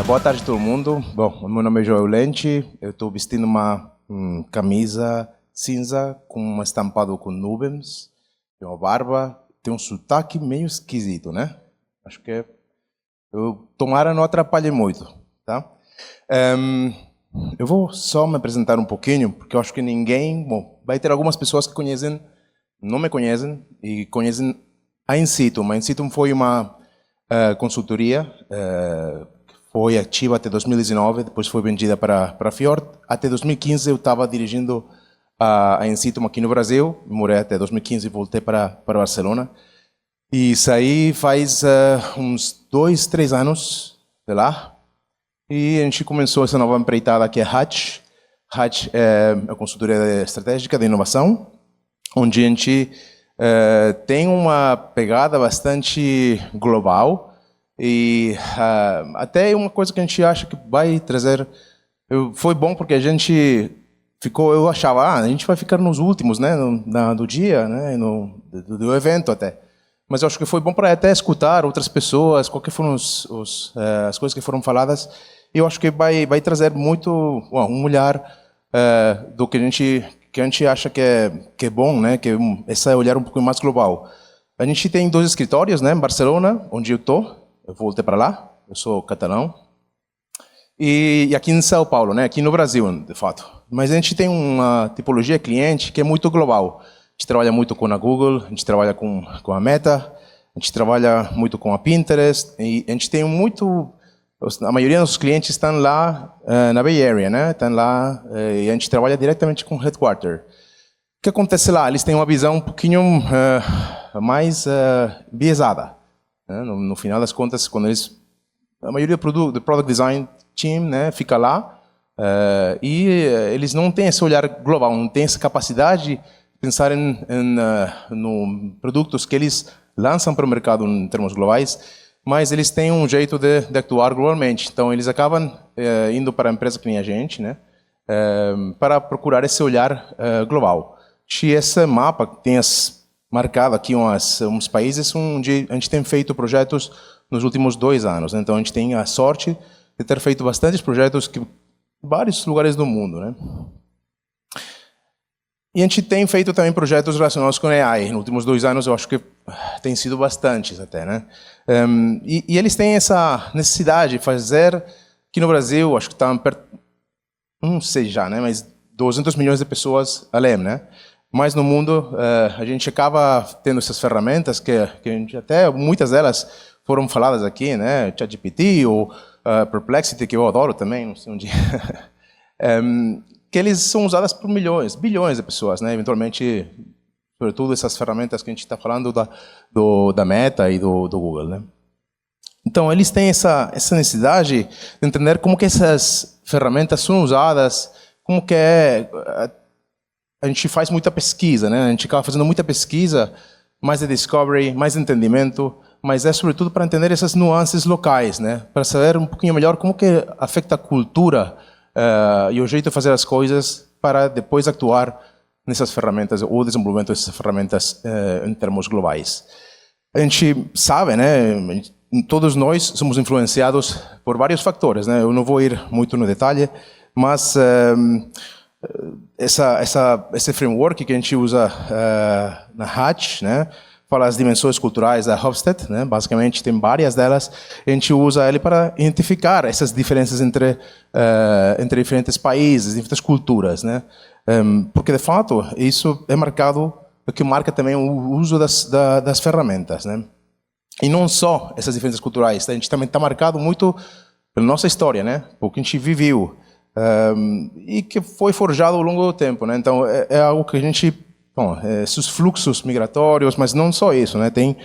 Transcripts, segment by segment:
Boa tarde a todo mundo. Bom, meu nome é Joel Lente. Eu estou vestindo uma camisa cinza com um estampado com nuvens, tem uma barba, tem um sotaque meio esquisito, né? Acho que eu tomara não atrapalhe muito, tá? Eu vou só me apresentar um pouquinho, porque eu acho que ninguém... Bom, vai ter algumas pessoas que conhecem, não me conhecem, e conhecem a Insitum. A Insitum foi uma consultoria que foi ativa até 2019, depois foi vendida para a Fjord. Até 2015 eu estava dirigindo a Insitum aqui no Brasil, morei até 2015 e voltei para Barcelona. E saí faz uns 2, 3 anos de lá. E a gente começou essa nova empreitada que é Hatch. Hatch é a consultoria estratégica de inovação, onde a gente tem uma pegada bastante global e até uma coisa que a gente acha que vai trazer... Foi bom porque a gente ficou... Eu achava, a gente vai ficar nos últimos, né, do dia, né, do evento até. Mas eu acho que foi bom para até escutar outras pessoas, qual que foram as coisas que foram faladas. E eu acho que vai trazer muito um olhar do que a gente acha que é bom, né? Que esse olhar um pouco mais global. A gente tem 2 escritórios, né? Em Barcelona, onde eu estou. Eu voltei para lá. Eu sou catalão. E aqui em São Paulo, né? Aqui no Brasil, de fato. Mas a gente tem uma tipologia cliente que é muito global. A gente trabalha muito com a Google, a gente trabalha com a Meta, a gente trabalha muito com a Pinterest, e a gente tem muito... A maioria dos clientes estão lá na Bay Area, né? Estão lá e a gente trabalha diretamente com o headquarter. O que acontece lá? Eles têm uma visão um pouquinho mais biaisada. Né? No final das contas, quando a maioria do product design team, né, fica lá e eles não têm esse olhar global, não têm essa capacidade pensar no produtos que eles lançam para o mercado em termos globais, mas eles têm um jeito de atuar globalmente. Então, eles acabam indo para a empresa que nem a gente, né, para procurar esse olhar global. E esse mapa tem marcado aqui uns países onde a gente tem feito projetos nos últimos 2 anos. Né? Então, a gente tem a sorte de ter feito bastantes projetos em vários lugares do mundo, né? E a gente tem feito também projetos relacionados com AI. Nos últimos 2 anos, eu acho que tem sido bastantes até, né? E eles têm essa necessidade de fazer, aqui no Brasil, acho que está perto, não sei já, né? Mas 200 milhões de pessoas além, né? Mas no mundo, a gente acaba tendo essas ferramentas que a gente até, muitas delas foram faladas aqui, né? ChatGPT ou Perplexity, que eu adoro também, não sei onde... que eles são usadas por milhões, bilhões de pessoas, né? Eventualmente, sobretudo essas ferramentas que a gente está falando da Meta e do Google, né? Então, eles têm essa necessidade de entender como que essas ferramentas são usadas, como que a gente faz muita pesquisa, né? A gente acaba fazendo muita pesquisa, mais de discovery, mais de entendimento, mas é sobretudo para entender essas nuances locais, né? Para saber um pouquinho melhor como que afeta a cultura e o jeito de fazer as coisas para depois actuar nessas ferramentas ou desenvolvimento dessas ferramentas em termos globais. A gente sabe, né? Todos nós somos influenciados por vários fatores, né? Eu não vou ir muito no detalhe, mas esse framework que a gente usa na Hatch, né? Fala as dimensões culturais da Hofstede, né? Basicamente tem várias delas. A gente usa ele para identificar essas diferenças entre diferentes países, diferentes culturas, né? Porque de fato isso é marcado, que marca também o uso das ferramentas, né? E não só essas diferenças culturais, a gente também está marcado muito pela nossa história, né? Porque a gente viveu e que foi forjado ao longo do tempo, né? Então é algo que a gente... Bom, esses fluxos migratórios, mas não só isso, né? Tem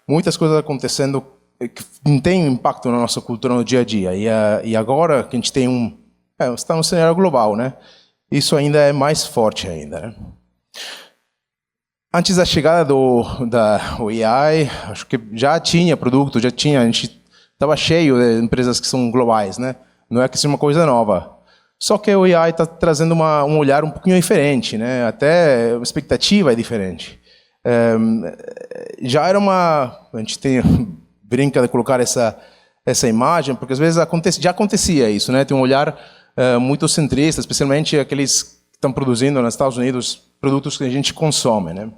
muitas coisas acontecendo que têm impacto na nossa cultura no dia a dia. E agora que a gente tem está no cenário global, né? Isso ainda é mais forte ainda, né? Antes da chegada do AI, acho que já tinha produto, a gente estava cheio de empresas que são globais, né? Não é que seja uma coisa nova. Só que o AI está trazendo um olhar um pouquinho diferente, né? Até a expectativa é diferente. Já era a gente brinca de colocar essa imagem, porque às vezes já acontecia isso, né? Tem um olhar muito centrista, especialmente aqueles que estão produzindo nos Estados Unidos produtos que a gente consome, né?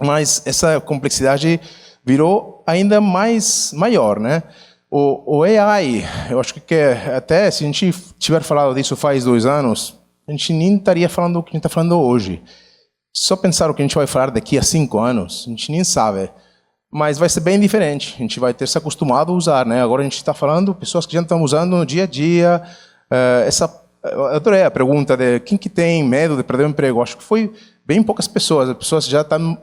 Mas essa complexidade virou ainda mais maior, né? O AI, eu acho que até se a gente tiver falado disso faz 2 anos, a gente nem estaria falando o que a gente está falando hoje. Só pensar o que a gente vai falar daqui a 5 anos, a gente nem sabe. Mas vai ser bem diferente. A gente vai ter se acostumado a usar, né? Agora a gente está falando pessoas que já estão usando no dia a dia. Eu adorei a pergunta de quem que tem medo de perder o emprego. Acho que foi bem poucas pessoas. As pessoas já estão,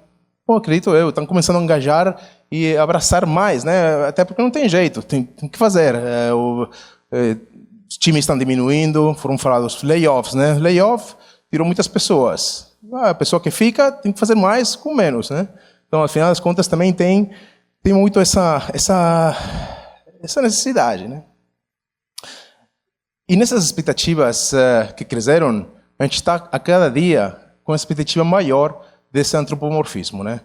acredito eu, estão começando a engajar e abraçar mais, né? Até porque não tem jeito, tem que fazer. Os times estão diminuindo, foram falados layoffs, né? Layoff tirou muitas pessoas. A pessoa que fica tem que fazer mais com menos, né? Então, afinal das contas, também tem muito essa necessidade, né? E nessas expectativas que cresceram, a gente está a cada dia com uma expectativa maior desse antropomorfismo, né?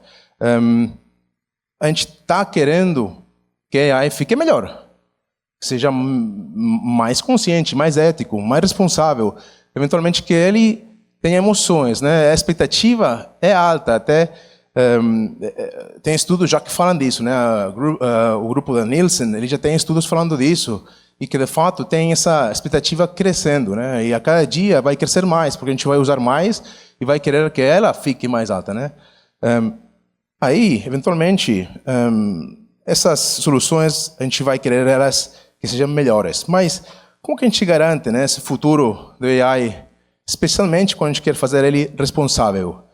A gente está querendo que a AI fique melhor, que seja mais consciente, mais ético, mais responsável, eventualmente que ele tenha emoções, né? A expectativa é alta, até tem estudos já que falam disso, né? O grupo da Nielsen, ele já tem estudos falando disso e que de fato tem essa expectativa crescendo, né? E a cada dia vai crescer mais, porque a gente vai usar mais e vai querer que ela fique mais alta, né? Aí, eventualmente, essas soluções a gente vai querer elas que sejam melhores. Mas como que a gente garante, né, esse futuro do AI, especialmente quando a gente quer fazer ele responsável?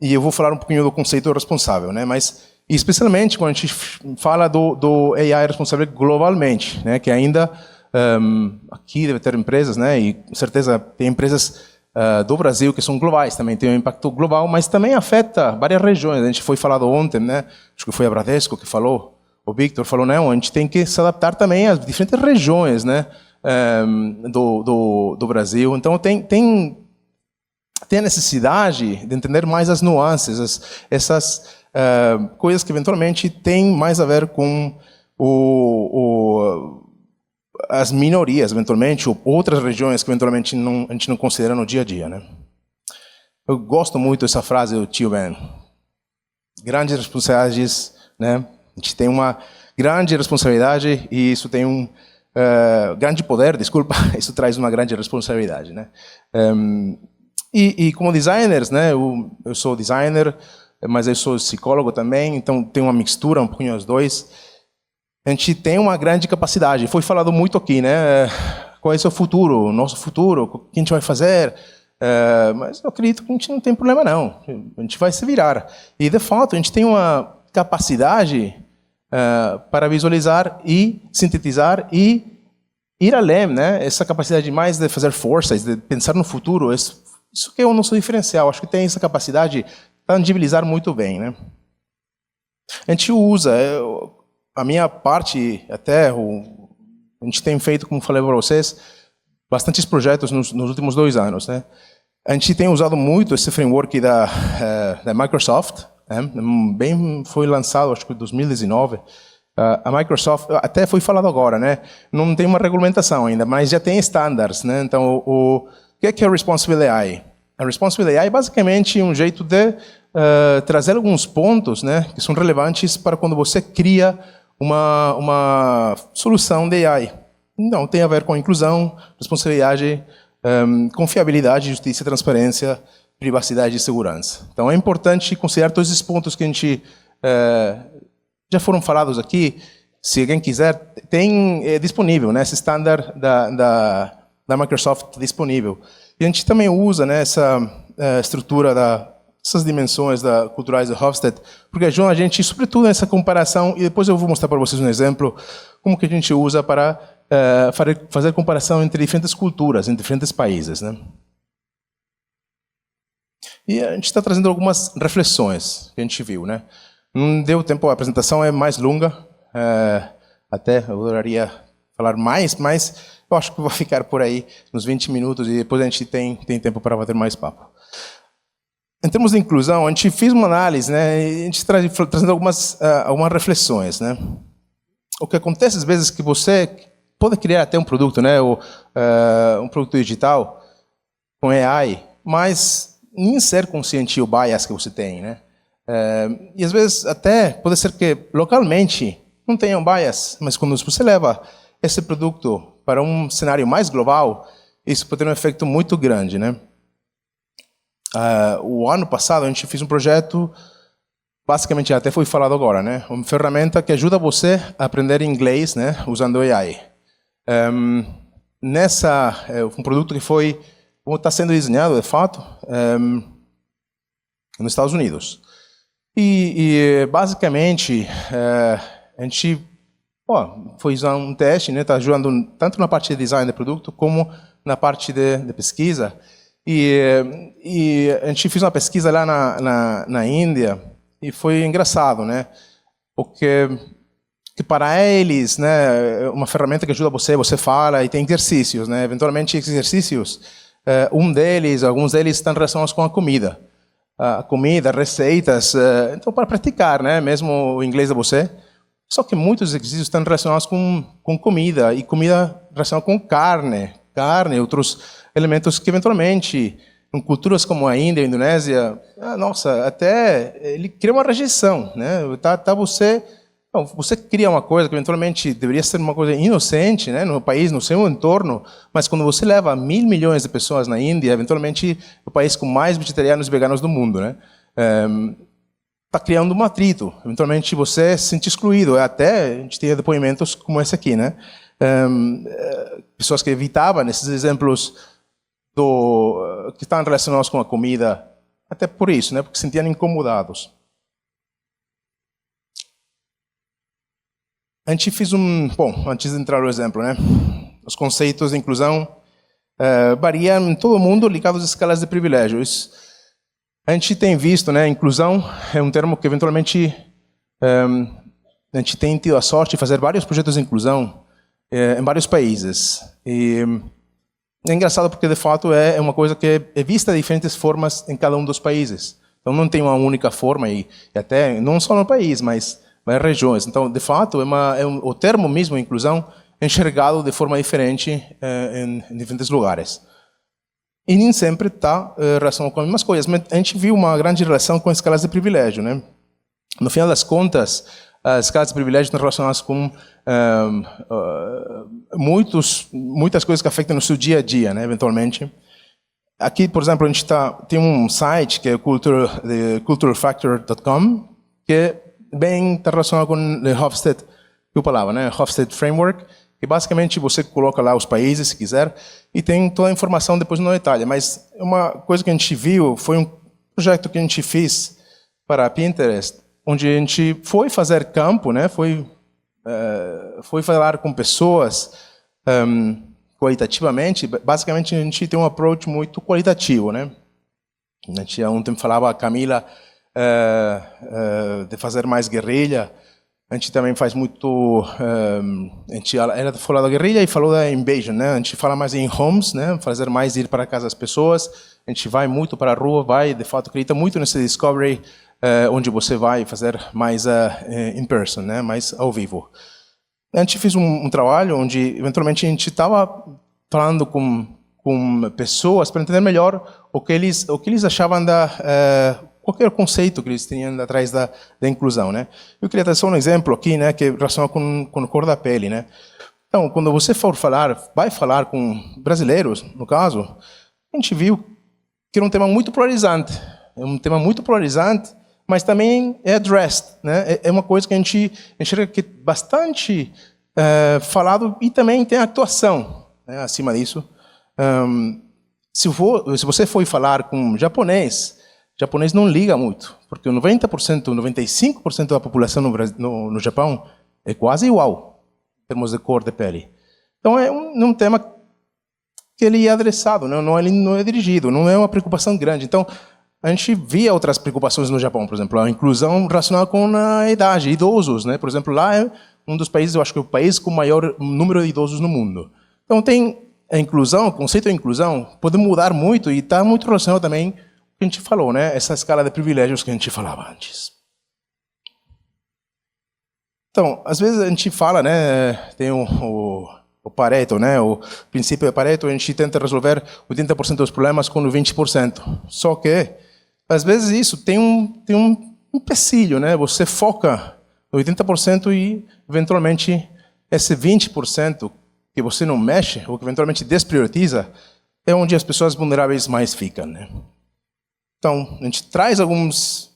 E eu vou falar um pouquinho do conceito responsável, né? Mas especialmente quando a gente fala do AI responsável globalmente, né? Que ainda aqui deve ter empresas, né? E com certeza tem empresas do Brasil que são globais, também tem um impacto global, mas também afeta várias regiões. A gente foi falado ontem, né? Acho que foi a Bradesco que falou, o Victor falou, não, a gente tem que se adaptar também às diferentes regiões, né? Do Brasil. Então tem a necessidade de entender mais as nuances, essas coisas que eventualmente têm mais a ver com as minorias, eventualmente, ou outras regiões que eventualmente a gente não considera no dia a dia, né? Eu gosto muito dessa frase do tio Ben. Grandes responsabilidades, né? A gente tem uma grande responsabilidade e isso tem um grande poder, desculpa, isso traz uma grande responsabilidade, né? E como designers, né? Eu sou designer, mas eu sou psicólogo também, então tem uma mistura um pouquinho os dois. A gente tem uma grande capacidade. Foi falado muito aqui, né? Qual é o seu futuro, o nosso futuro, o que a gente vai fazer? Mas eu acredito que a gente não tem problema, não. A gente vai se virar. E, de fato, a gente tem uma capacidade para visualizar e sintetizar e ir além, né? Essa capacidade mais de fazer forças, de pensar no futuro, isso que é o nosso diferencial. Acho que tem essa capacidade de tangibilizar muito bem, né? A gente usa, a minha parte até, a gente tem feito, como falei para vocês, bastantes projetos nos últimos 2 anos, né? A gente tem usado muito esse framework da Microsoft, né? Foi lançado, acho que em 2019. A Microsoft, até foi falado agora, né? Não tem uma regulamentação ainda, mas já tem standards, né? Então, o que é a Responsible AI? A Responsible AI é basicamente um jeito de trazer alguns pontos, né, que são relevantes para quando você cria uma solução de AI. Então, tem a ver com inclusão, responsabilidade, confiabilidade, justiça, transparência, privacidade e segurança. Então, é importante considerar todos esses pontos que a gente já foram falados aqui. Se alguém quiser, tem disponível, né, esse standard da Microsoft disponível. E a gente também usa, né, essa estrutura essas dimensões culturais da Hofstede, porque ajudam a gente, sobretudo, nessa comparação, e depois eu vou mostrar para vocês um exemplo, como que a gente usa para fazer comparação entre diferentes culturas, entre diferentes países, né? E a gente está trazendo algumas reflexões que a gente viu, né? Não deu tempo, a apresentação é mais longa, até eu adoraria falar mais, mas eu acho que vou ficar por aí nos 20 minutos e depois a gente tem tempo para bater mais papo. Em termos de inclusão, a gente fez uma análise, né? A gente trazendo algumas reflexões, né? o que acontece às vezes é que você pode criar até um produto, né, ou um produto digital com AI, mas nem ser consciente o bias que você tem, né? E às vezes até pode ser que localmente não tenha um bias, mas quando você leva esse produto para um cenário mais global, isso pode ter um efeito muito grande, né? O ano passado a gente fez um projeto, basicamente até foi falado agora, né? Uma ferramenta que ajuda você a aprender inglês, né? Usando AI. Um produto que está sendo desenhado, de fato, nos Estados Unidos. E basicamente, a gente foi usar um teste, né? Está ajudando tanto na parte de design do produto, como na parte de pesquisa. E a gente fez uma pesquisa lá na Índia, e foi engraçado, né? Porque que para eles, né, uma ferramenta que ajuda você fala, e tem exercícios, né? Eventualmente exercícios, alguns deles estão relacionados com a comida. Receitas, então para praticar, né, mesmo o inglês de você. Só que muitos exercícios estão relacionados com comida, e comida relacionada com carne, outros elementos que eventualmente, em culturas como a Índia, a Indonésia, nossa, até ele cria uma rejeição, né? Você cria uma coisa que eventualmente deveria ser uma coisa inocente, né, no país, no seu entorno, mas quando você leva 1.000 milhões de pessoas na Índia, eventualmente o país com mais vegetarianos e veganos do mundo, né, está criando um atrito. Eventualmente você se sente excluído. Até a gente tem depoimentos como esse aqui, né, pessoas que evitavam esses exemplos que estão relacionados com a comida, até por isso, né, porque se sentiam incomodados. A gente fez antes de entrar no exemplo, né? Os conceitos de inclusão variam em todo o mundo ligados às escalas de privilégios. A gente tem visto, né? Inclusão é um termo que eventualmente a gente tem tido a sorte de fazer vários projetos de inclusão em vários países. E é engraçado porque de fato é uma coisa que é vista de diferentes formas em cada um dos países. Então não tem uma única forma e até não só no país, mas regiões. Então, de fato, o termo mesmo, inclusão, é enxergado de forma diferente em diferentes lugares. E nem sempre está relacionado com as mesmas coisas. Mas a gente viu uma grande relação com as escalas de privilégio, né? No final das contas, as escalas de privilégio estão relacionadas com muitas coisas que afetam no seu dia a dia, né? Eventualmente. Aqui, por exemplo, a gente tem um site que é culturalfactor.com, que bem está relacionado com o Hofstede, né? Hofstede Framework, que basicamente você coloca lá os países, se quiser, e tem toda a informação depois no detalhe. Mas uma coisa que a gente viu foi um projeto que a gente fez para a Pinterest, onde a gente foi fazer campo, né? Foi falar com pessoas qualitativamente. Basicamente, a gente tem um approach muito qualitativo, né? A gente há um tempo falava a Camila de fazer mais guerrilha. A gente também faz muito. Ela falou da guerrilha e falou da invasion, né? A gente fala mais em homes, né? Fazer mais ir para casa das pessoas. A gente vai muito para a rua, de fato, acredita muito nesse discovery, onde você vai fazer mais in person, né? Mais ao vivo. A gente fez um trabalho onde, eventualmente, a gente estava falando com pessoas para entender melhor o que eles achavam qualquer conceito que eles tinham atrás da inclusão, né? Eu queria dar só um exemplo aqui, né, que é relacionado com a cor da pele, né? Então, quando você vai falar com brasileiros, no caso, a gente viu que era um tema muito polarizante. É um tema muito polarizante, mas também é addressed, né? É uma coisa que a gente enxerga que é bastante falado e também tem atuação, né, acima disso. Se você for falar com um japonês não liga muito, porque 90%, 95% da população no Japão é quase igual, em termos de cor de pele. Então é um tema que ele é adressado, ele não é dirigido, não é uma preocupação grande. Então a gente via outras preocupações no Japão, por exemplo, a inclusão relacionada com a idade, idosos, né? Por exemplo, lá é um dos países, eu acho que é o país com o maior número de idosos no mundo. Então tem a inclusão, o conceito de inclusão pode mudar muito e está muito relacionado também com o que a gente falou, né? Essa escala de privilégios que a gente falava antes. Então, às vezes a gente fala, né, tem o Pareto, né, o princípio de Pareto, a gente tenta resolver 80% dos problemas com 20%. Só que, às vezes isso tem um empecilho, né, você foca no 80% e, eventualmente, esse 20% que você não mexe, ou que eventualmente desprioriza, é onde as pessoas vulneráveis mais ficam, né. Então, a gente traz algumas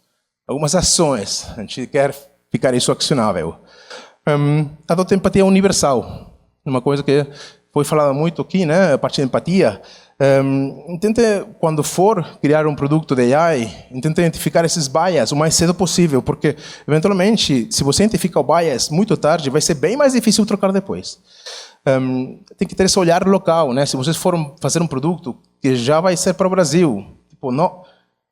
ações, a gente quer ficar isso accionável. A dor de empatia é universal. Uma coisa que foi falada muito aqui, né? A parte de empatia. Tente, quando for criar um produto de AI, tente identificar esses bias o mais cedo possível, porque, eventualmente, se você identifica o bias muito tarde, vai ser bem mais difícil trocar depois. Tem que ter esse olhar local, né? Se vocês forem fazer um produto que já vai ser para o Brasil, tipo, não,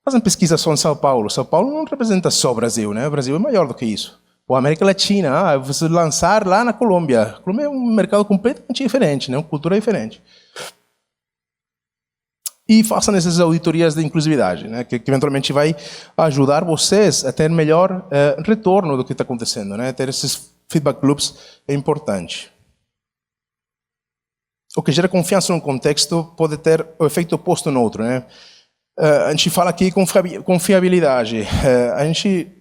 fazem pesquisa só em São Paulo. São Paulo não representa só o Brasil, né? O Brasil é maior do que isso. Ou a América Latina, você lançar lá na Colômbia. A Colômbia é um mercado completamente diferente, né? Uma cultura diferente. E façam essas auditorias de inclusividade, né? Que eventualmente vai ajudar vocês a ter melhor retorno do que está acontecendo, né? Ter esses feedback loops é importante. O que gera confiança num contexto pode ter o efeito oposto no outro, né? A gente fala aqui confiabilidade. A gente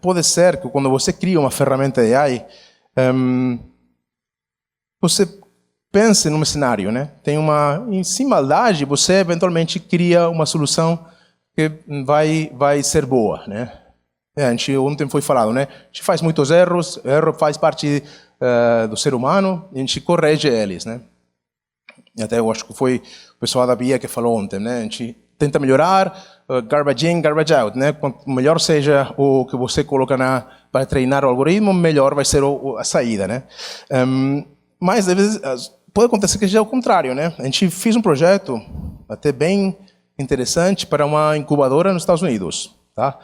pode ser que quando você cria uma ferramenta de AI, você pense num cenário, né? Tem sem maldade, você eventualmente cria uma solução que vai ser boa, né? A gente ontem foi falado, né? A gente faz muitos erros, erro faz parte do ser humano, e a gente corrige eles, né? E até eu acho que foi o pessoal da Bia que falou ontem, né? A gente tenta melhorar, garbage in, garbage out, né? Quanto melhor seja o que você coloca para treinar o algoritmo, melhor vai ser a saída, né? Mas, às vezes, pode acontecer que seja o contrário, né? A gente fez um projeto até bem interessante para uma incubadora nos Estados Unidos, tá?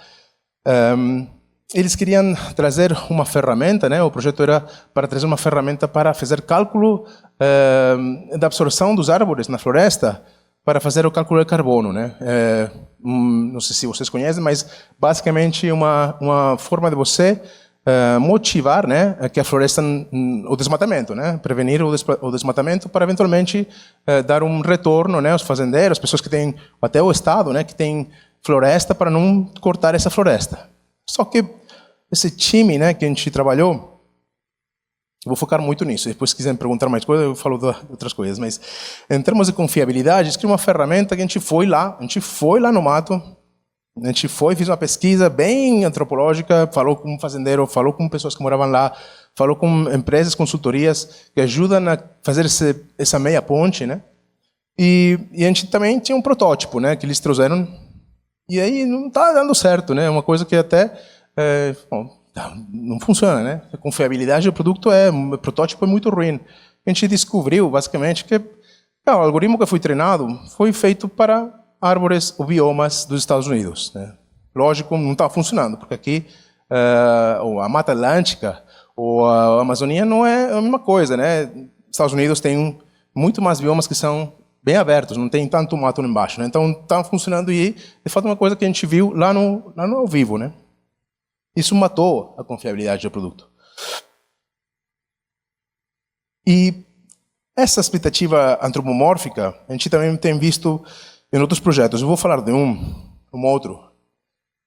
Eles queriam trazer uma ferramenta, né? O projeto era para trazer uma ferramenta para fazer cálculo da absorção dos árvores na floresta, para fazer o cálculo de carbono, né? Não sei se vocês conhecem, mas basicamente uma forma de você motivar, né, que a floresta, o desmatamento, né, prevenir o desmatamento para eventualmente dar um retorno, né, aos fazendeiros, as pessoas que têm, até o estado, né, que tem floresta, para não cortar essa floresta. Só que esse time, né, que a gente trabalhou, eu vou focar muito nisso. Depois, se quiserem perguntar mais coisas, eu falo de outras coisas. Mas, em termos de confiabilidade, isso é uma ferramenta que a gente foi lá no mato, a gente fez uma pesquisa bem antropológica, falou com um fazendeiro, falou com pessoas que moravam lá, falou com empresas, consultorias, que ajudam a fazer essa meia ponte, né? E a gente também tinha um protótipo, né, que eles trouxeram, e aí não está dando certo, né? É uma coisa que até... não funciona, né? A confiabilidade do produto o protótipo é muito ruim. A gente descobriu, basicamente, que o algoritmo que foi treinado foi feito para árvores ou biomas dos Estados Unidos, né? Lógico, não está funcionando, porque aqui a Mata Atlântica ou a Amazônia não é a mesma coisa, né? Estados Unidos tem muito mais biomas que são bem abertos, não tem tanto mato lá embaixo, né? Então está funcionando e, de fato, é uma coisa que a gente viu lá no ao vivo, né? Isso matou a confiabilidade do produto. E essa expectativa antropomórfica, a gente também tem visto em outros projetos. Eu vou falar de um outro,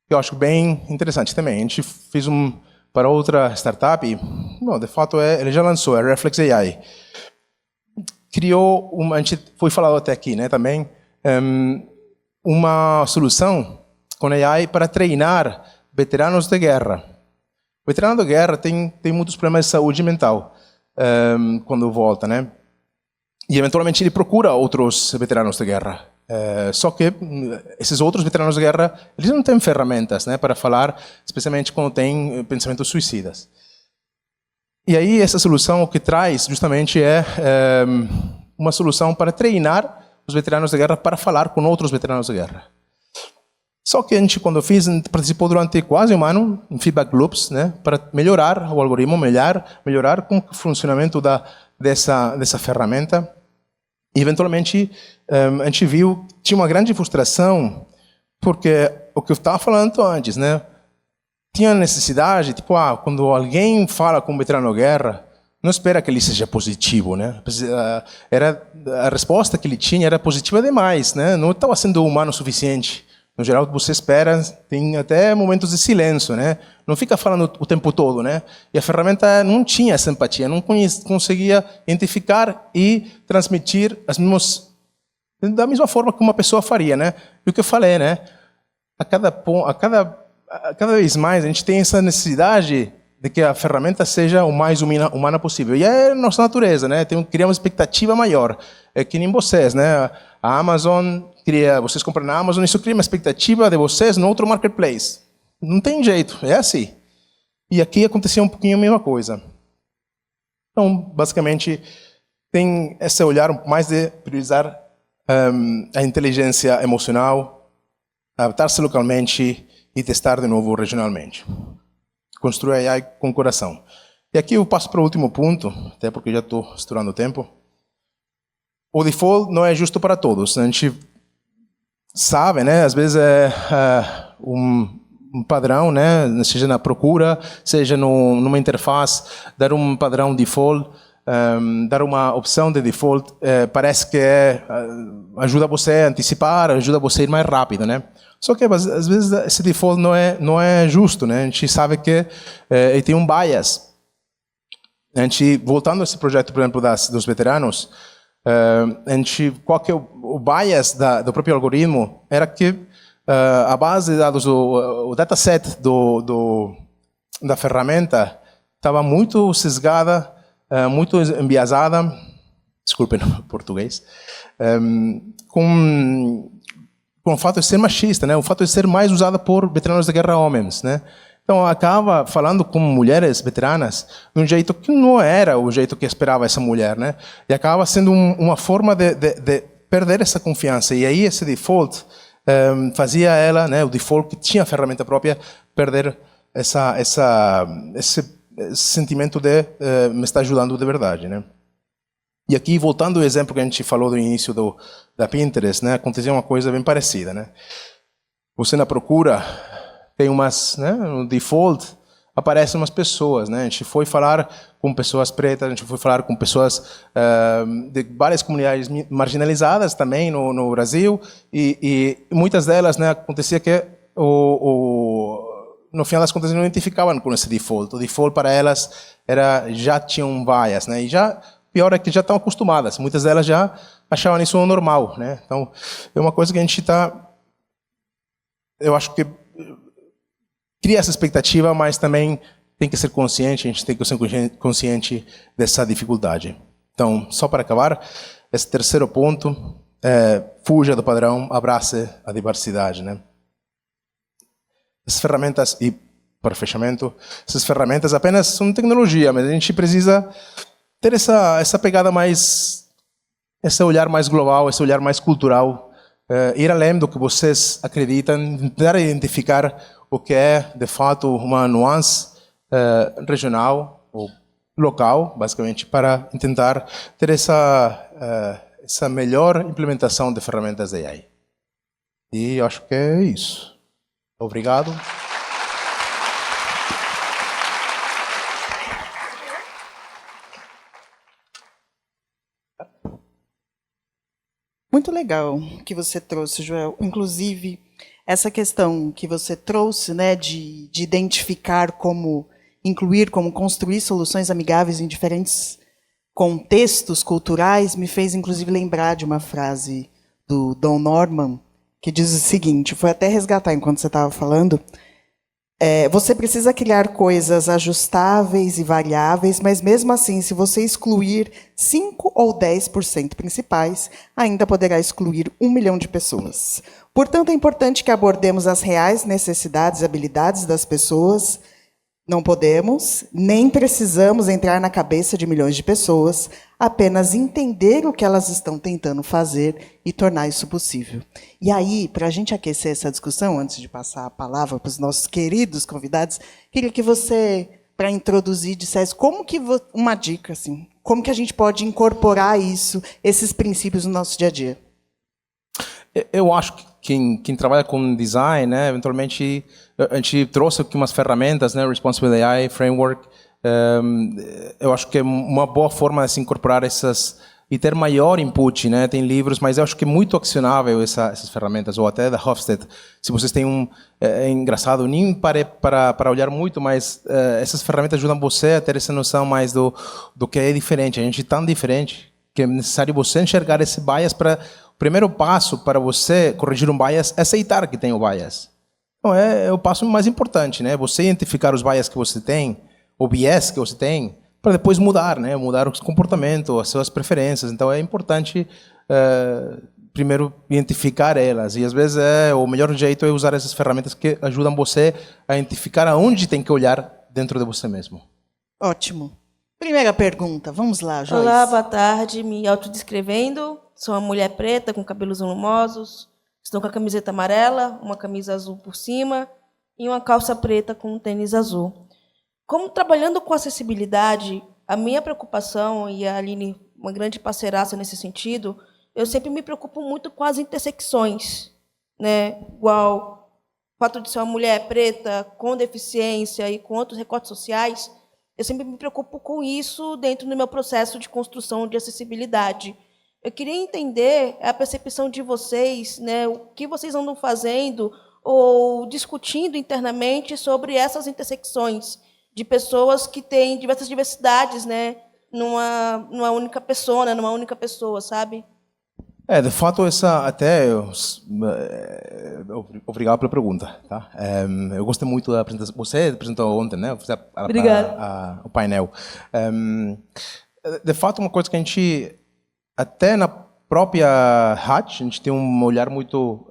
que eu acho bem interessante também. A gente fez para outra startup, de fato, ele já lançou, é Reflex AI. Criou, a gente foi falado até aqui, né, também, uma solução com AI para treinar veteranos de guerra. O veterano de guerra tem muitos problemas de saúde mental quando volta, né? E eventualmente ele procura outros veteranos de guerra. Só que esses outros veteranos de guerra, eles não têm ferramentas, né, para falar, especialmente quando tem pensamentos suicidas. E aí essa solução o que traz justamente é uma solução para treinar os veteranos de guerra para falar com outros veteranos de guerra. Só que a gente, quando participou durante quase um ano em feedback loops, né, para melhorar o algoritmo, melhorar com o funcionamento dessa ferramenta. E, eventualmente, a gente viu que tinha uma grande frustração, porque o que eu estava falando antes, né, tinha necessidade, tipo, quando alguém fala com um veterano de guerra, não espera que ele seja positivo, né? A resposta que ele tinha era positiva demais, né? Não estava sendo humano o suficiente. No geral, você espera, tem até momentos de silêncio, né? Não fica falando o tempo todo, né? E a ferramenta não tinha essa empatia, não conseguia identificar e transmitir da mesma forma que uma pessoa faria, né? E o que eu falei, né? Cada vez mais a gente tem essa necessidade de que a ferramenta seja o mais humana possível. E é a nossa natureza, né? Criamos uma expectativa maior. É que nem vocês, né? A Amazon vocês compram na Amazon, isso cria uma expectativa de vocês no outro marketplace. Não tem jeito, é assim. E aqui acontecia um pouquinho a mesma coisa. Então, basicamente, tem esse olhar mais de priorizar a inteligência emocional, adaptar-se localmente e testar de novo regionalmente. Construir AI com coração. E aqui eu passo para o último ponto, até porque já estou estourando o tempo. O default não é justo para todos. A gente sabe, né? Às vezes é um padrão, né? Seja na procura, seja numa interface, dar um padrão default, dar uma opção de default, parece que ajuda você a antecipar, ajuda você a ir mais rápido, né? Só que às vezes esse default não é justo, né? A gente sabe que ele tem um bias. A gente, voltando a esse projeto, por exemplo, dos veteranos, qual que é o bias do próprio algoritmo era que a base de dados, o dataset da ferramenta estava muito sesgada, muito enviesada, desculpem o português, com o fato de ser machista, né? O fato de ser mais usada por veteranos da guerra homens, né? Então, acaba falando com mulheres veteranas de um jeito que não era o jeito que esperava essa mulher, né? E acaba sendo uma forma de perder essa confiança. E aí esse default fazia ela, né, o default que tinha a ferramenta própria, perder esse sentimento de me está ajudando de verdade, né? E aqui, voltando ao exemplo que a gente falou do início da Pinterest, né, aconteceu uma coisa bem parecida, né? Você na procura tem né, no default, aparecem umas pessoas, né? A gente foi falar com pessoas pretas, a gente foi falar com pessoas de várias comunidades marginalizadas também no Brasil, e muitas delas, né, acontecia que no final das contas não identificavam com esse default. O default para elas já tinha um bias, né? E pior é que já estão acostumadas. Muitas delas já achavam isso normal, né? Então, é uma coisa que a gente eu acho que cria essa expectativa, mas também tem que ser consciente, a gente tem que ser consciente dessa dificuldade. Então, só para acabar, esse terceiro ponto, fuja do padrão, abrace a diversidade, né? Essas ferramentas, e para fechamento, essas ferramentas apenas são tecnologia, mas a gente precisa ter essa pegada mais, esse olhar mais global, esse olhar mais cultural, ir além do que vocês acreditam, tentar identificar o que é, de fato, uma nuance regional ou local, basicamente, para tentar ter essa melhor implementação de ferramentas de AI. E acho que é isso. Obrigado. Muito legal que você trouxe, Joel. Inclusive, essa questão que você trouxe, né, de identificar como incluir, como construir soluções amigáveis em diferentes contextos culturais, me fez, inclusive, lembrar de uma frase do Don Norman, que diz o seguinte, foi até resgatar enquanto você estava falando, você precisa criar coisas ajustáveis e variáveis, mas mesmo assim, se você excluir 5 ou 10% principais, ainda poderá excluir 1 milhão de pessoas. Portanto, é importante que abordemos as reais necessidades e habilidades das pessoas. Não podemos, nem precisamos entrar na cabeça de milhões de pessoas, apenas entender o que elas estão tentando fazer e tornar isso possível. E aí, para a gente aquecer essa discussão, antes de passar a palavra para os nossos queridos convidados, queria que você, para introduzir, dissesse uma dica, assim, como que a gente pode incorporar isso, esses princípios no nosso dia a dia. Eu acho quem trabalha com design, né, eventualmente a gente trouxe aqui umas ferramentas, né, Responsible AI Framework. Eu acho que é uma boa forma de se incorporar essas e ter maior input, né? Tem livros, mas eu acho que é muito acionável essas ferramentas, ou até da Hofstede. Se vocês têm é engraçado, nem parei para olhar muito, mas essas ferramentas ajudam você a ter essa noção mais do que é diferente. A gente é tão diferente que é necessário você enxergar esse bias para... O primeiro passo para você corrigir um bias é aceitar que tem o bias. Então, é o passo mais importante, né? Você identificar os bias que você tem, o bias que você tem, para depois mudar, né? Mudar o comportamento, as suas preferências. Então, é importante primeiro identificar elas. E, às vezes, o melhor jeito é usar essas ferramentas que ajudam você a identificar aonde tem que olhar dentro de você mesmo. Ótimo. Primeira pergunta, vamos lá, Joyce. Olá, boa tarde. Me autodescrevendo. Sou uma mulher preta com cabelos volumosos. Estou com a camiseta amarela, uma camisa azul por cima e uma calça preta com um tênis azul. Como trabalhando com acessibilidade, a minha preocupação, e a Aline, uma grande parceiraça nesse sentido, eu sempre me preocupo muito com as intersecções, né? Igual o fato de ser uma mulher preta, com deficiência e com outros recortes sociais, eu sempre me preocupo com isso dentro do meu processo de construção de acessibilidade. Eu queria entender a percepção de vocês, né, o que vocês andam fazendo ou discutindo internamente sobre essas intersecções de pessoas que têm diversas diversidades, né, numa única persona, numa única pessoa, sabe? De fato, obrigado pela pergunta, tá? Eu gostei muito da apresentação. Você apresentou ontem, né? Obrigada. O painel. De fato, uma coisa que a gente, até na própria Hatch, a gente tem um olhar muito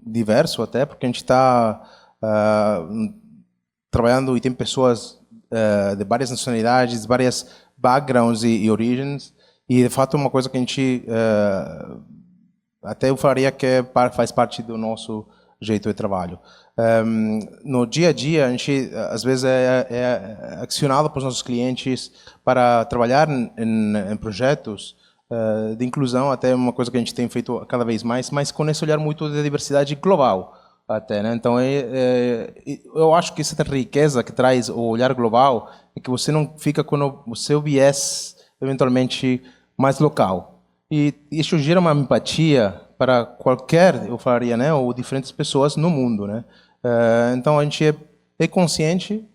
diverso, até, porque a gente está trabalhando e tem pessoas de várias nacionalidades, várias backgrounds e origens. E, de fato, é uma coisa que a gente, até eu falaria que faz parte do nosso jeito de trabalho. No dia a dia, a gente, às vezes, é acionado para os nossos clientes para trabalhar em projetos de inclusão, até uma coisa que a gente tem feito cada vez mais, mas com esse olhar muito de diversidade global, até, né? Então, eu acho que essa riqueza que traz o olhar global é que você não fica com o seu viés, eventualmente, mais local. E isso gera uma empatia para qualquer, eu falaria, né, ou diferentes pessoas no mundo, né? Então a gente é consciente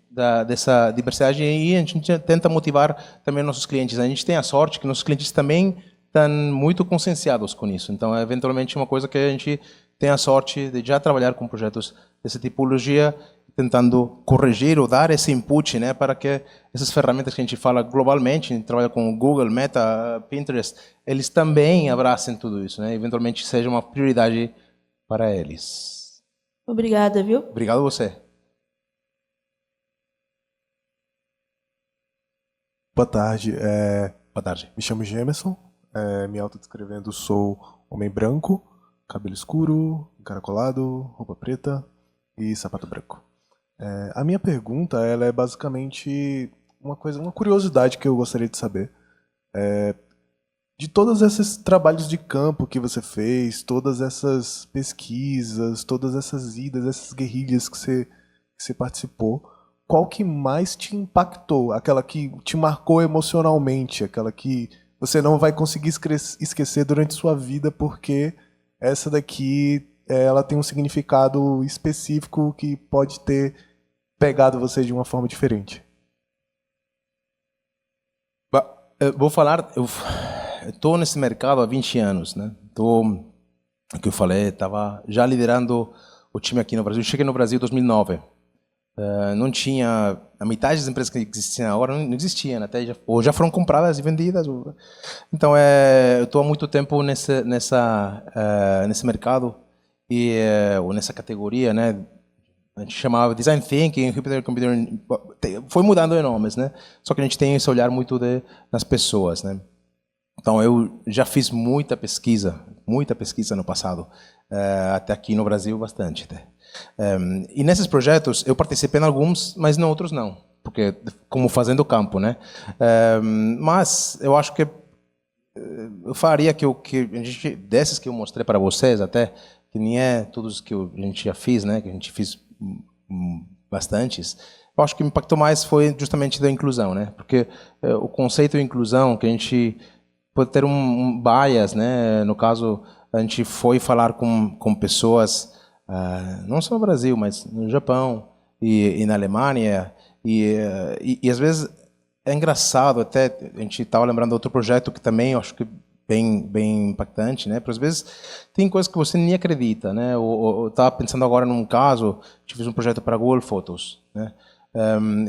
dessa diversidade e a gente tenta motivar também nossos clientes. A gente tem a sorte que nossos clientes também estão muito conscienciados com isso. Então é eventualmente uma coisa que a gente tem a sorte de já trabalhar com projetos dessa tipologia, tentando corrigir ou dar esse input, né, para que essas ferramentas que a gente fala globalmente, a gente trabalha com Google, Meta, Pinterest, eles também abracem tudo isso, né, eventualmente seja uma prioridade para eles. Obrigada, viu? Obrigado a você. Boa tarde. Boa tarde. Me chamo Gemerson, me autodescrevendo, sou homem branco, cabelo escuro, encaracolado, roupa preta e sapato branco. A minha pergunta, ela é basicamente uma curiosidade que eu gostaria de saber. De todos esses trabalhos de campo que você fez, todas essas pesquisas, todas essas idas, essas guerrilhas que você participou, qual que mais te impactou? Aquela que te marcou emocionalmente, aquela que você não vai conseguir esquecer durante sua vida, porque essa daqui ela tem um significado específico que pode ter pegado você de uma forma diferente. Eu vou falar, eu estou nesse mercado há 20 anos, né? O que eu falei, estava já liderando o time aqui no Brasil. Eu cheguei no Brasil em 2009. Não tinha, a metade das empresas que existiam agora não existiam, ou já foram compradas e vendidas. Então, eu estou há muito tempo nesse mercado ou nessa categoria, né? A gente chamava Design Thinking, Computer, foi mudando de nomes, né? Só que a gente tem esse olhar muito nas pessoas, né? Então, eu já fiz muita pesquisa no passado, até aqui no Brasil, bastante até. E nesses projetos, eu participei em alguns, mas em outros não, porque como fazendo campo, né? Mas eu acho que eu falaria que a gente, desses que eu mostrei para vocês até, que nem é todos que a gente já fez, né, que a gente fez bastantes, eu acho que me impactou mais foi justamente da inclusão, né, porque o conceito de inclusão, que a gente pode ter um bias, né, no caso, a gente foi falar com pessoas, não só no Brasil, mas no Japão e na Alemanha, e às vezes é engraçado, até a gente estava lembrando de outro projeto que também eu acho que bem impactante, né? Porque às vezes tem coisas que você nem acredita, né? Eu estava pensando agora num caso, a gente fez um projeto para Google Photos, né?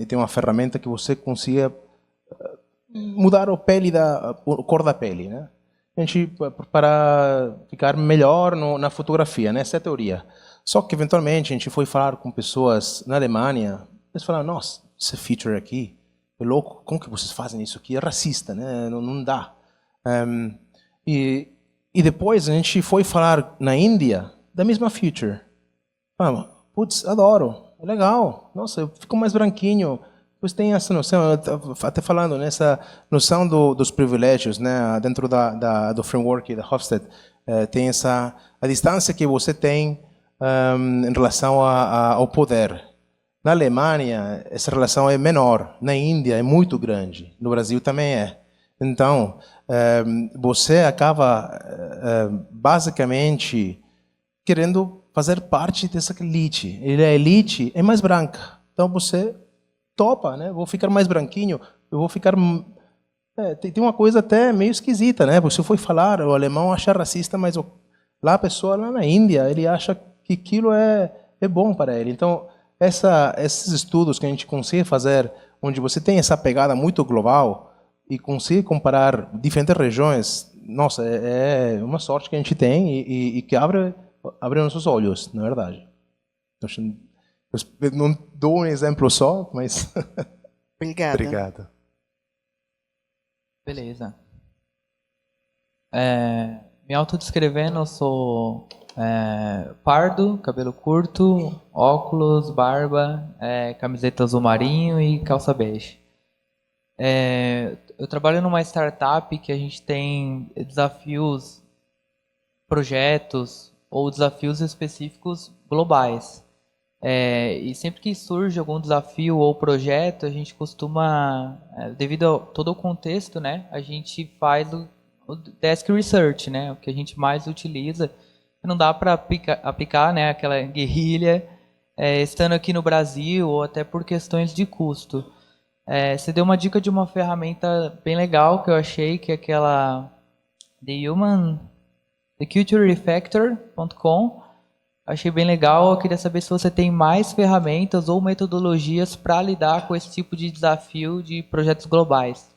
E tem uma ferramenta que você consiga mudar a cor da pele, né? A gente para ficar melhor na fotografia, né? Essa é a teoria. Só que eventualmente a gente foi falar com pessoas na Alemanha, eles falaram: nossa, esse feature aqui é louco, como que vocês fazem isso aqui? É racista, né? Não dá. E depois a gente foi falar na Índia da mesma feature. Putz, adoro, é legal. Nossa, eu fico mais branquinho. Depois tem essa noção, até falando nessa noção dos privilégios, né? Dentro do framework da Hofstede, tem a distância que você tem em relação ao poder. Na Alemanha, essa relação é menor. Na Índia, é muito grande. No Brasil também é. Então, você acaba, basicamente, querendo fazer parte dessa elite. E a elite é mais branca. Então, você topa, né? Vou ficar mais branquinho, eu vou ficar... tem uma coisa até meio esquisita, né? Você foi falar, o alemão acha racista, mas lá a pessoa, lá na Índia, ele acha que aquilo é bom para ele. Então, esses estudos que a gente consegue fazer, onde você tem essa pegada muito global e consegue comparar diferentes regiões, nossa, é uma sorte que a gente tem e que abre nossos olhos, na verdade. Eu não dou um exemplo só, mas... Obrigada. Obrigado. Beleza. Me autodescrevendo, eu sou pardo, cabelo curto, óculos, barba, camiseta azul marinho e calça bege. Eu trabalho numa startup que a gente tem desafios, projetos ou desafios específicos globais. E sempre que surge algum desafio ou projeto, a gente costuma, devido a todo o contexto, né, a gente faz o desk research, né, o que a gente mais utiliza. Não dá para aplicar, né, aquela guerrilha estando aqui no Brasil ou até por questões de custo. Você deu uma dica de uma ferramenta bem legal que eu achei, que é aquela theculturerefactor.com. Achei bem legal. Eu queria saber se você tem mais ferramentas ou metodologias para lidar com esse tipo de desafio de projetos globais.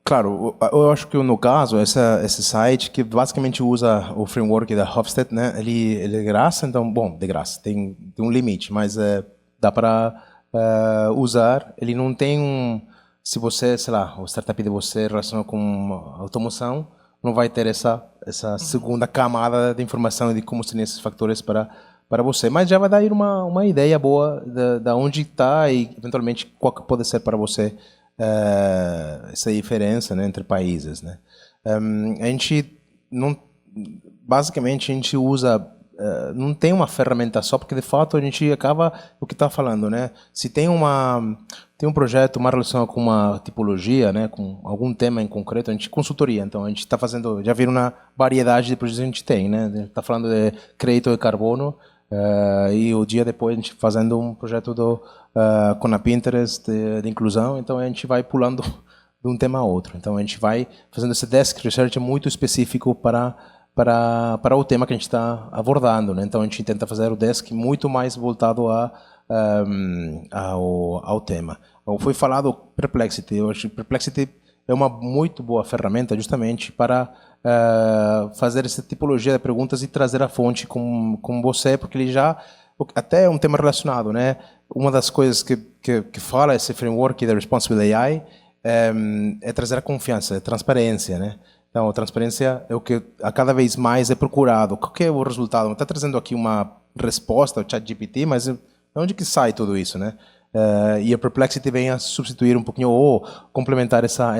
Claro, eu acho que no caso, esse site que basicamente usa o framework da Hofstede, né, ele é de graça, então, bom, de graça, tem um limite, mas dá para usar. Ele não tem se você, sei lá, o startup de você relaciona com automoção, não vai ter essa segunda camada de informação de como seriam esses fatores para você, mas já vai dar uma ideia boa da onde está e eventualmente qual que pode ser para você essa diferença, né, entre países, né? A gente não, basicamente a gente usa, não tem uma ferramenta só, porque de fato a gente acaba o que está falando, né? Se tem um projeto, uma relação com uma tipologia, né, com algum tema em concreto, a gente consultoria. Então a gente está fazendo, já viram na variedade de projetos que a gente tem, né? A gente está falando de crédito de carbono e o dia depois a gente fazendo um projeto com a Pinterest de inclusão. Então a gente vai pulando de um tema a outro. Então a gente vai fazendo esse desk research muito específico para o tema que a gente está abordando, né? Então a gente tenta fazer o desk muito mais voltado ao tema. Foi falado Perplexity. Eu acho que Perplexity é uma muito boa ferramenta justamente para fazer essa tipologia de perguntas e trazer a fonte com você, porque ele já até é um tema relacionado, né? Uma das coisas que fala esse framework da Responsible AI é trazer a confiança, a transparência, né? Então, a transparência é o que a cada vez mais é procurado. Qual que é o resultado? Não está trazendo aqui uma resposta ao ChatGPT, mas de onde que sai tudo isso, né? E a Perplexity vem a substituir um pouquinho ou complementar essa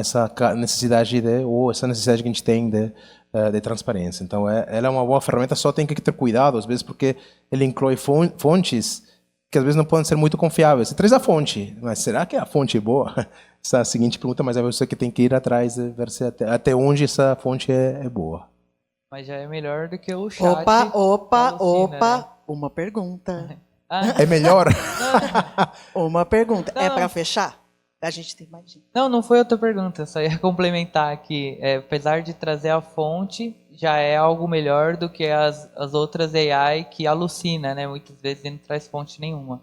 necessidade essa necessidade que a gente tem de transparência. Então, ela é uma boa ferramenta, só tem que ter cuidado, às vezes, porque ele inclui fontes que às vezes não podem ser muito confiáveis. Você traz a fonte, mas será que a fonte é boa? Essa é a seguinte pergunta, mas é você que tem que ir atrás e ver se até onde essa fonte é boa. Mas já é melhor do que o chat. Opa, né? uma pergunta. É melhor? Uma pergunta. É Não. para fechar? A gente tem mais gente. Não foi outra pergunta, só ia complementar que, apesar de trazer a fonte, já é algo melhor do que as outras AI que alucina, né? Muitas vezes não traz fonte nenhuma.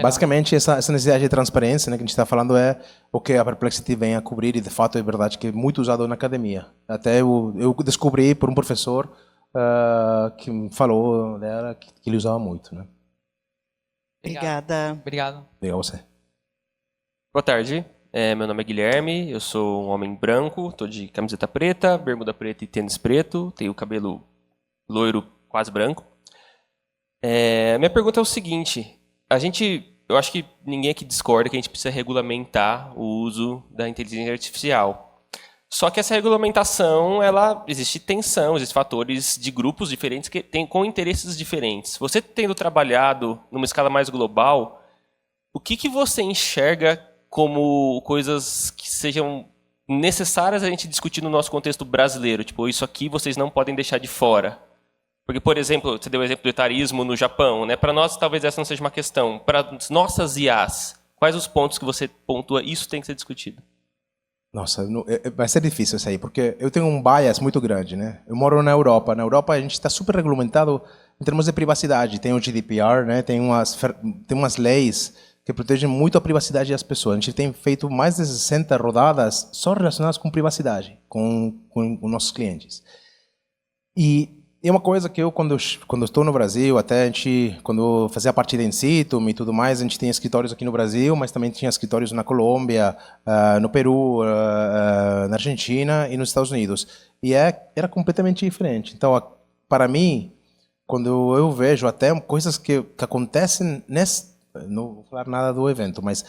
Basicamente, essa necessidade de transparência, né, que a gente está falando é o que a Perplexity vem a cobrir, e de fato é verdade que é muito usado na academia. Até eu descobri por um professor que falou dela que ele usava muito. Né? Obrigada. Obrigado. Legal você. Boa tarde, meu nome é Guilherme, eu sou um homem branco, estou de camiseta preta, bermuda preta e tênis preto, tenho o cabelo loiro quase branco. Minha pergunta é o seguinte, eu acho que ninguém aqui discorda que a gente precisa regulamentar o uso da inteligência artificial. Só que essa regulamentação, existe tensão, existem fatores de grupos diferentes que têm com interesses diferentes. Você tendo trabalhado numa escala mais global, o que você enxerga como coisas que sejam necessárias a gente discutir no nosso contexto brasileiro? Tipo, isso aqui vocês não podem deixar de fora. Porque, por exemplo, você deu o exemplo do etarismo no Japão, né? Para nós, talvez essa não seja uma questão. Para nossas IAs, quais os pontos que você pontua? Isso tem que ser discutido. Nossa, vai ser difícil isso aí, porque eu tenho um bias muito grande, né? Eu moro na Europa. Na Europa a gente está super regulamentado em termos de privacidade. Tem o GDPR, né? Tem umas leis que protegem muito a privacidade das pessoas. A gente tem feito mais de 60 rodadas só relacionadas com privacidade, com nossos clientes. E é uma coisa que eu, quando estou no Brasil, até quando eu fazia parte da Incitum e tudo mais, a gente tem escritórios aqui no Brasil, mas também tinha escritórios na Colômbia, no Peru, na Argentina e nos Estados Unidos. E era completamente diferente. Então, para mim, quando eu vejo até coisas que acontecem não vou falar nada do evento, mas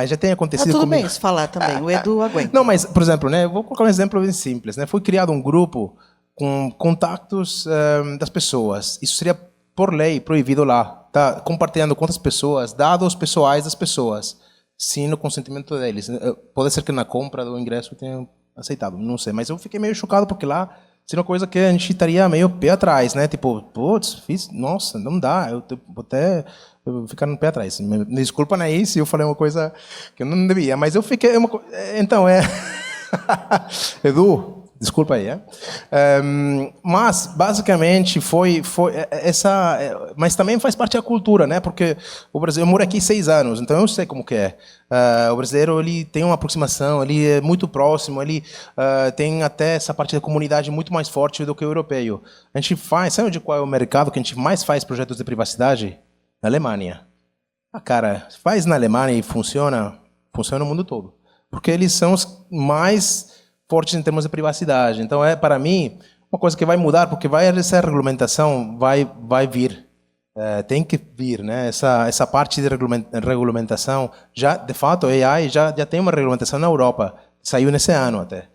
já tem acontecido Tudo comigo. bem se falar também, o Edu aguenta. Não, mas, por exemplo, né, eu vou colocar um exemplo bem simples. Né? Foi criado um grupo com contatos das pessoas. Isso seria, por lei, proibido lá. Tá compartilhando com outras pessoas, dados pessoais das pessoas, sem o consentimento deles. Pode ser que na compra do ingresso tenham aceitado, não sei. Mas eu fiquei meio chocado, porque lá seria uma coisa que a gente estaria meio pé atrás, né? Tipo, putz, nossa, não dá. Eu vou até ficar no pé atrás. Me desculpa, né, se eu falei uma coisa que eu não devia, mas eu fiquei... Então, Edu... Desculpa aí, mas basicamente foi essa, mas também faz parte da cultura, né? Porque o Brasil, eu moro aqui 6 anos, então eu sei como que é. O brasileiro, ele tem uma aproximação, ele é muito próximo, ele tem até essa parte da comunidade muito mais forte do que o europeu. A gente sabe de qual é o mercado que a gente mais faz projetos de privacidade? Na Alemanha. Cara, faz na Alemanha e funciona no mundo todo, porque eles são os mais fortes em termos de privacidade. Então, para mim, uma coisa que vai mudar, porque essa regulamentação vai vir. Tem que vir, né? Essa parte de regulamentação, já, de fato, a AI já tem uma regulamentação na Europa, saiu nesse ano até.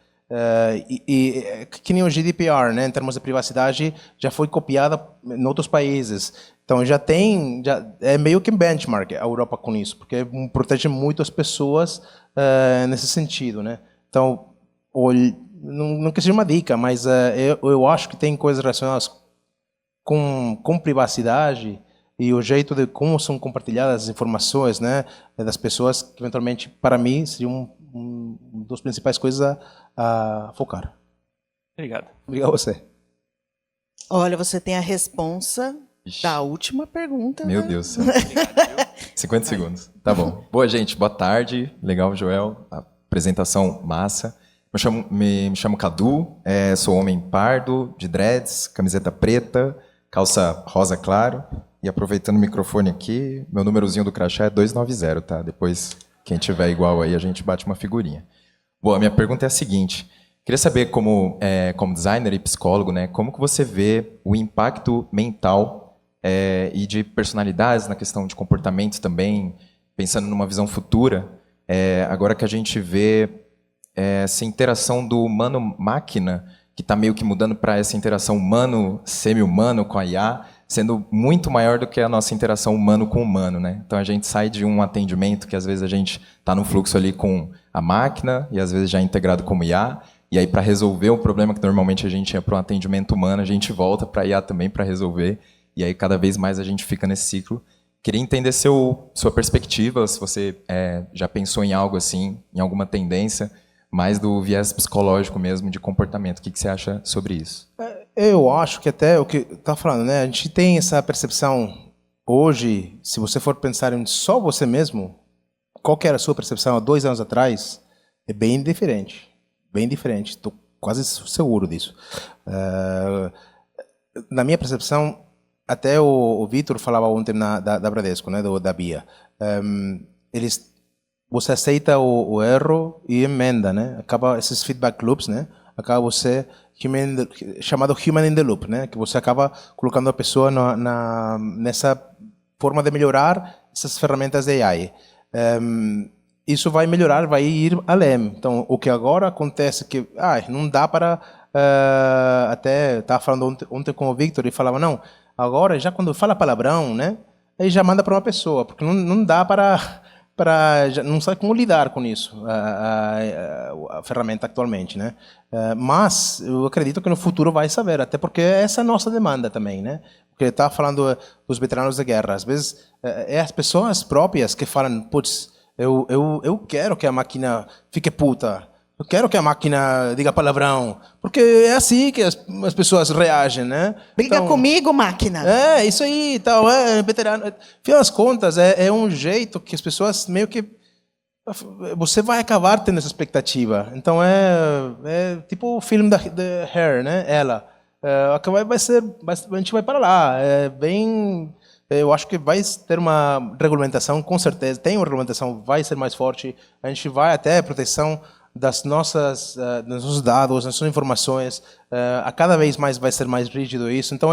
Que nem o GDPR, né? Em termos de privacidade, já foi copiada em outros países. Então, já é meio que benchmark a Europa com isso, porque protege muito as pessoas nesse sentido, né? Então, não quer ser uma dica, mas eu acho que tem coisas relacionadas com privacidade e o jeito de como são compartilhadas as informações, né, das pessoas, que eventualmente, para mim, seria uma das principais coisas a focar. Obrigado. Obrigado a você. Olha, você tem a responsa da última pergunta. Meu Deus do céu. 50 segundos. Tá bom. Boa, gente. Boa tarde. Legal, Joel. A apresentação massa. Me chamo Cadu, sou homem pardo, de dreads, camiseta preta, calça rosa claro. E aproveitando o microfone aqui, meu númerozinho do crachá é 290, tá? Depois, quem tiver igual aí, a gente bate uma figurinha. Bom, a minha pergunta é a seguinte. Queria saber, como designer e psicólogo, né, como que você vê o impacto mental e de personalidades na questão de comportamentos também, pensando numa visão futura, agora que a gente vê essa interação do humano-máquina, que está meio que mudando para essa interação humano-semi-humano com a IA, sendo muito maior do que a nossa interação humano com humano, né? Então a gente sai de um atendimento que às vezes a gente está no fluxo ali com a máquina e às vezes já é integrado como IA, e aí para resolver o problema que normalmente a gente ia para um atendimento humano, a gente volta para a IA também para resolver, e aí cada vez mais a gente fica nesse ciclo. Queria entender sua perspectiva, se você já pensou em algo assim, em alguma tendência, mais do viés psicológico mesmo, de comportamento. O que você acha sobre isso? Eu acho que até o que está falando, né? A gente tem essa percepção hoje, se você for pensar em só você mesmo, qual que era a sua percepção há 2 anos atrás, é bem diferente. Bem diferente, estou quase seguro disso. Na minha percepção, até o Vitor falava ontem da Bradesco, né? Da Bia. Você aceita o erro e emenda, né? Acaba esses feedback loops, né? Acaba você chamado human in the loop, né? Que você acaba colocando a pessoa nessa forma de melhorar essas ferramentas de AI. Isso vai melhorar, vai ir além. Então, o que agora acontece é que não dá para até estava falando ontem com o Victor e falava não, agora já quando fala palavrão, né? Aí já manda para uma pessoa, porque não dá para não sabe como lidar com isso a ferramenta atualmente, né? Mas eu acredito que no futuro vai saber, até porque essa é a nossa demanda também, né? Porque está falando dos veteranos da guerra, às vezes as pessoas próprias que falam, putz, eu quero que a máquina fique puta, eu quero que a máquina diga palavrão, porque é assim que as pessoas reagem, né? Briga então, comigo, máquina. Isso aí, tal, veterano. Afinal das contas, é um jeito que as pessoas meio que você vai acabar tendo essa expectativa. Então é tipo o filme da Hair, né? Ela, a gente vai para lá. Eu acho que vai ter uma regulamentação, com certeza. Tem uma regulamentação, vai ser mais forte. A gente vai até a proteção dos nossos dados, das nossas informações, a cada vez mais vai ser mais rígido isso. Então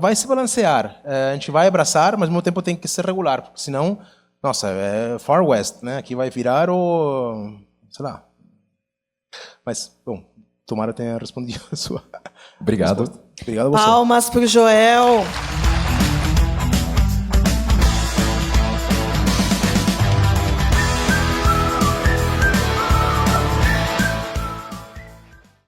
vai se balancear. A gente vai abraçar, mas ao mesmo tempo tem que ser regular, porque senão, nossa, é Far West, né? Aqui vai virar sei lá. Mas, bom, tomara tenha respondido a sua. Obrigado. Resposta. Obrigado a você. Palmas para o Joel.